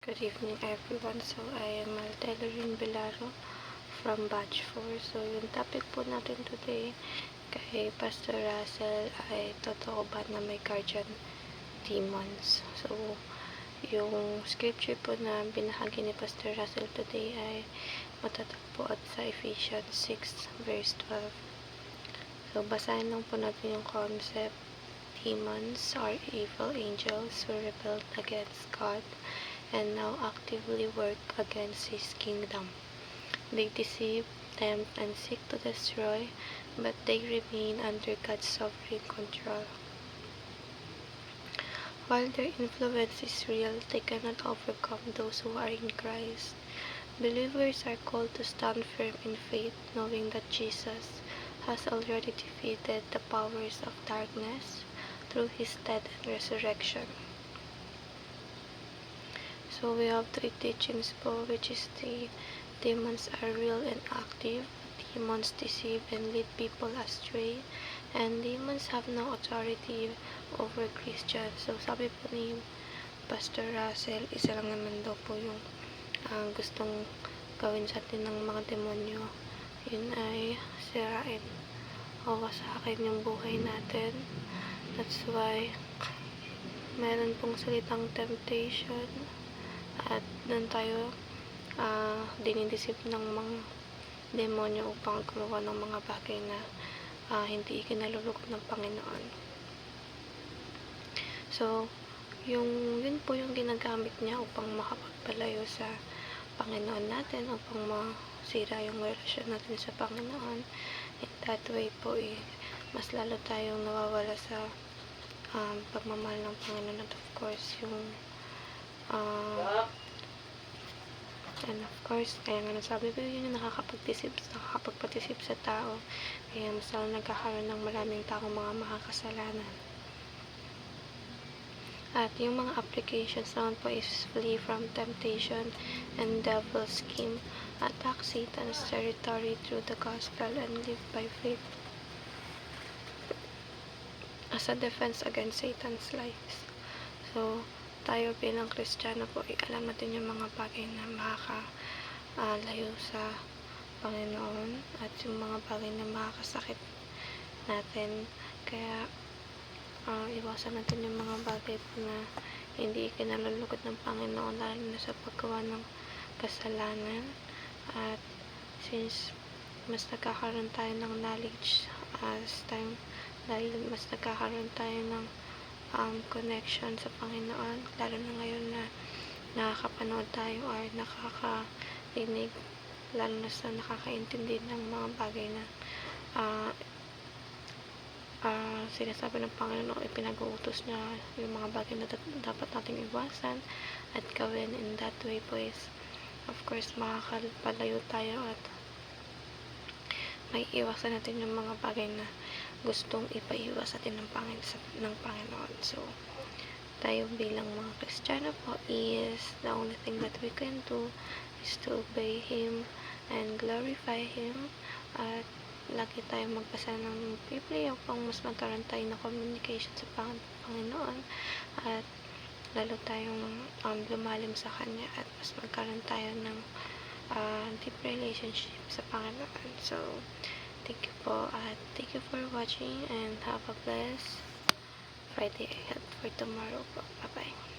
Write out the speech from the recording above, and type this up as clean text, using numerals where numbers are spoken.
Good evening everyone. So I am Delorine Bilaro from Batch 4. So yung topic po natin today kay Pastor Russell ay totoo ba na may guardian demons? So yung scripture po na binahagi ni Pastor Russell today ay matatagpo at sa Ephesians 6 verse 12. So basahin lang po natin yung concept. Demons are evil angels who rebelled against God and now actively work against His kingdom. They deceive, tempt, and seek to destroy, but they remain under God's sovereign control. While their influence is real, they cannot overcome those who are in Christ. Believers are called to stand firm in faith, knowing that Jesus has already defeated the powers of darkness through His death and resurrection. So we have three teachings po, which is the demons are real and active, demons deceive and lead people astray, and demons have no authority over Christians. So sabi po ni Pastor Russell, isa lang naman daw po yung gustong gawin sa atin ng mga demonyo. Yun ay sirain o wasakin yung buhay natin. That's why meron pong salitang temptation at doon tayo dinidisip ng mga demonyo upang gumawa ng mga bagay na hindi ikinalulugod ng Panginoon. So yun po yung ginagamit niya upang makapagpalayo sa Panginoon natin, upang masira yung relasyon natin sa Panginoon. In that way po mas lalo tayong nawawala sa pagmamahal ng Panginoon. At of course yung and of course, kaya nga nasabi ko yun yung nakakapagpatisip sa tao, kaya mas lalo nagkakaroon ng maraming taong mga makakasalanan. At yung mga applications naman po is flee from temptation and devil's scheme, attack Satan's territory through the gospel, and live by faith as a defense against Satan's lies. So tayo bilang Kristiyano po, alam natin yung mga bagay na makakalayo sa Panginoon at yung mga bagay na makakasakit natin. Kaya iwasan natin yung mga bagay po na hindi ikinalulugod ng Panginoon, lalo na sa paggawa ng kasalanan. At since mas nagkakaroon tayo ng knowledge as time, dahil mas nagkakaroon tayo ng connection sa Panginoon, lalo na ngayon na nakakapanood tayo or nakakarinig, lalo na sa nakakaintindi ng mga bagay na sinasabi ng Panginoon, ipinag-uutos niya yung mga bagay na dapat nating iwasan at gawin. In that way po is of course makakapalayo tayo at may iwasan natin yung mga bagay na gustong ipaiwas natin ng Panginoon. So tayo bilang mga Kristiyano po is the only thing that we can do is to obey Him and glorify Him, at lagi tayong magbasa ng Biblia upang mas magkaroon tayo ng communication sa Panginoon, at lalo tayong lumalim sa Kanya, at mas magkaroon tayo ng deep relationship sa Panginoon. So thank you po, at thank you for watching, and have a blessed Friday ahead for tomorrow po. Bye bye.